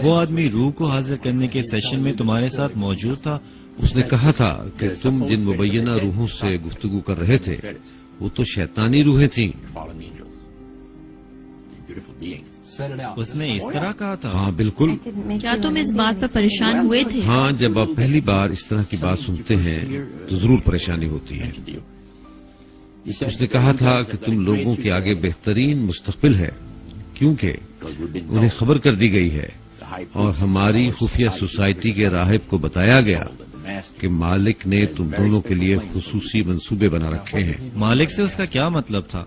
وہ آدمی روح کو حاضر کرنے کے سیشن میں تمہارے ساتھ موجود تھا. اس نے کہا تھا کہ تم جن مبینہ روحوں سے گفتگو کر رہے تھے وہ تو شیطانی روحیں تھیں. اس نے اس طرح کہا تھا؟ ہاں بالکل. کیا تم اس بات پر پریشان ہوئے تھے؟ ہاں، جب آپ پہلی بار اس طرح کی بات سنتے ہیں تو ضرور پریشانی ہوتی ہے. اس نے کہا تھا کہ تم لوگوں کے آگے بہترین مستقبل ہے کیونکہ انہیں خبر کر دی گئی ہے اور ہماری خفیہ سوسائٹی کے راہب کو بتایا گیا کہ مالک نے تم دونوں کے لیے خصوصی منصوبے بنا رکھے ہیں. مالک سے اس کا کیا مطلب تھا؟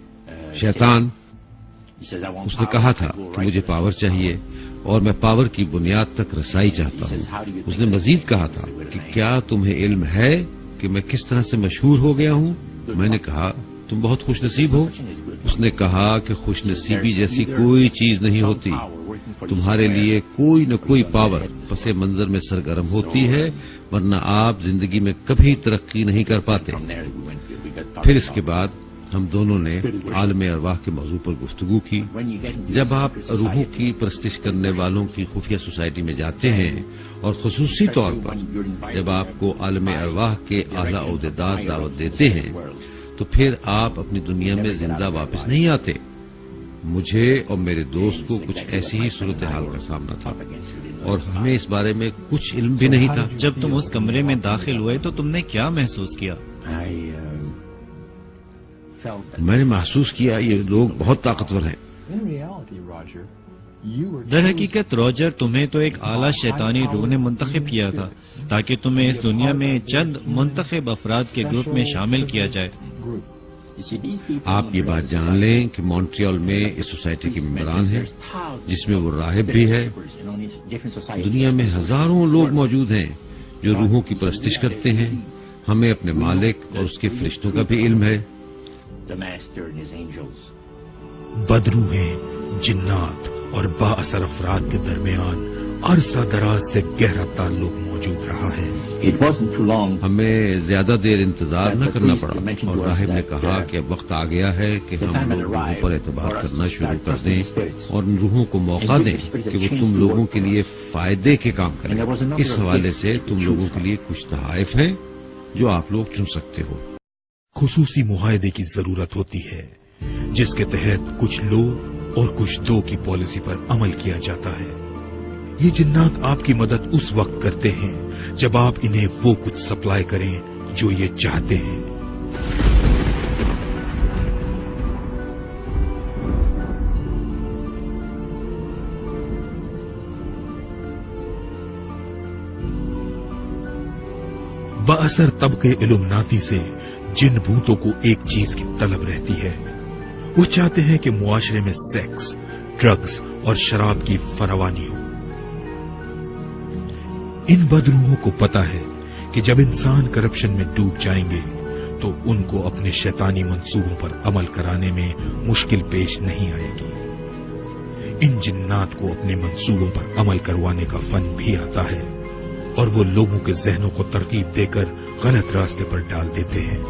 شیطان. اس نے کہا تھا کہ مجھے پاور چاہیے اور میں پاور کی بنیاد تک رسائی چاہتا ہوں. اس نے مزید کہا تھا کہ کیا تمہیں علم ہے کہ میں کس طرح سے مشہور ہو گیا ہوں؟ میں نے کہا تم بہت خوش نصیب ہو. اس نے کہا کہ خوش نصیبی جیسی کوئی چیز نہیں ہوتی. تمہارے لیے کوئی نہ کوئی پاور پس منظر میں سرگرم ہوتی ہے ورنہ آپ زندگی میں کبھی ترقی نہیں کر پاتے. پھر اس کے بعد ہم دونوں نے عالم ارواح کے موضوع پر گفتگو کی. جب آپ روحوں کی پرستش کرنے والوں کی خفیہ سوسائٹی میں جاتے ہیں اور خصوصی طور پر جب آپ کو عالم ارواح کے اعلیٰ عہدیدار دعوت دیتے ہیں تو پھر آپ اپنی دنیا میں زندہ واپس نہیں آتے. مجھے اور میرے دوست کو کچھ ایسی ہی صورتحال کا سامنا تھا اور ہمیں اس بارے میں کچھ علم بھی نہیں تھا. جب تم اس کمرے میں داخل ہوئے تو تم نے کیا محسوس کیا؟ میں نے محسوس کیا یہ لوگ بہت طاقتور ہیں. در حقیقت راجر، تمہیں تو ایک اعلیٰ شیطانی روح نے منتخب کیا تھا تاکہ تمہیں اس دنیا میں چند منتخب افراد کے گروپ میں شامل کیا جائے. آپ یہ بات جان لیں کہ مونٹریال میں اس سوسائٹی کے ممبران ہیں جس میں وہ راہب بھی ہے. دنیا میں ہزاروں لوگ موجود ہیں جو روحوں کی پرستش کرتے ہیں. ہمیں اپنے مالک اور اس کے فرشتوں کا بھی علم ہے. بدروحیں، جنات اور با اثر افراد کے درمیان عرصہ دراز سے گہرا تعلق موجود رہا ہے. ہمیں زیادہ دیر انتظار نہ کرنا پڑا اور راہب نے کہا کہ اب وقت آ گیا ہے کہ ہم لوگ روحوں پر اعتبار کرنا شروع کر دیں اور ان روحوں کو موقع دیں کہ وہ تم لوگوں کے لیے فائدے کے کام کریں. اس حوالے سے تم لوگوں کے لیے کچھ تحائف ہیں جو آپ لوگ چن سکتے ہو. خصوصی معاہدے کی ضرورت ہوتی ہے جس کے تحت کچھ لو اور کچھ دو کی پالیسی پر عمل کیا جاتا ہے. یہ جنات آپ کی مدد اس وقت کرتے ہیں جب آپ انہیں وہ کچھ سپلائی کریں جو یہ چاہتے ہیں. بااثر طبقے علومناتی سے جن بھوتوں کو ایک چیز کی طلب رہتی ہے. وہ چاہتے ہیں کہ معاشرے میں سیکس، ڈرگز اور شراب کی فراوانی ہو. ان بدروحوں کو پتا ہے کہ جب انسان کرپشن میں ڈوب جائیں گے تو ان کو اپنے شیطانی منصوبوں پر عمل کرانے میں مشکل پیش نہیں آئے گی. ان جنات کو اپنے منصوبوں پر عمل کروانے کا فن بھی آتا ہے اور وہ لوگوں کے ذہنوں کو ترغیب دے کر غلط راستے پر ڈال دیتے ہیں.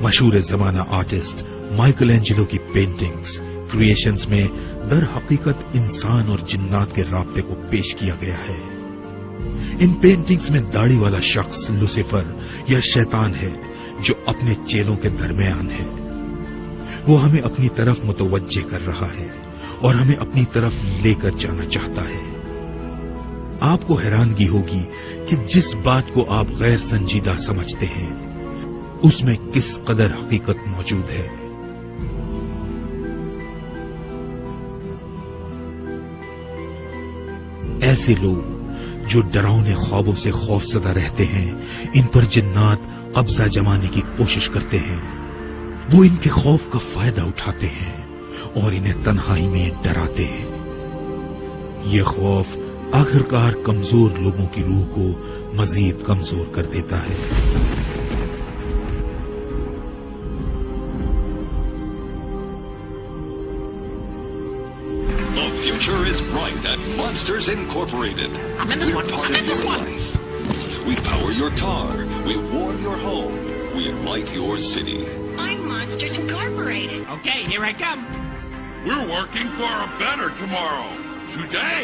مشہور زمانہ آرٹسٹ مائیکل اینجلو کی پینٹنگز، کریشنز میں در حقیقت انسان اور جنات کے رابطے کو پیش کیا گیا ہے. ان پینٹنگز میں داڑھی والا شخص لوسیفر یا شیطان ہے جو اپنے چیلوں کے درمیان ہے. وہ ہمیں اپنی طرف متوجہ کر رہا ہے اور ہمیں اپنی طرف لے کر جانا چاہتا ہے. آپ کو حیرانگی ہوگی کہ جس بات کو آپ غیر سنجیدہ سمجھتے ہیں اس میں کس قدر حقیقت موجود ہے. ایسے لوگ جو ڈراؤنے خوابوں سے خوفزدہ رہتے ہیں ان پر جنات قبضہ جمانے کی کوشش کرتے ہیں. وہ ان کے خوف کا فائدہ اٹھاتے ہیں اور انہیں تنہائی میں ڈراتے ہیں. یہ خوف آخرکار کمزور لوگوں کی روح کو مزید کمزور کر دیتا ہے. The future is bright at Monsters Incorporated. I'm in this one. I'm in this one. We power your car. We warm your home. we light your city. I'm Monsters Incorporated. Okay, here I come. We're working for a better tomorrow. Today.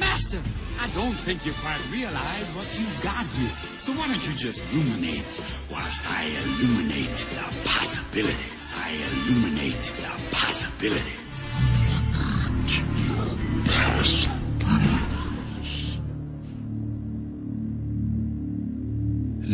Master, I don't think you quite realize what you got here. So why don't you just ruminate whilst I illuminate the possibilities. I illuminate the possibilities.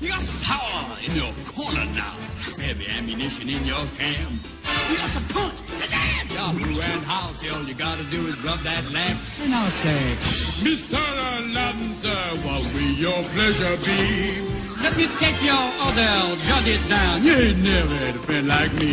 You got some power in your corner now. Some heavy ammunition in your cam. You got some punch. Damn! Yahoo and house, all you gotta do is rub that lamp. And I'll say, Mr. Aladdin, sir, what will your pleasure be? Let me take your order, jot it down. You ain't never had a friend like me.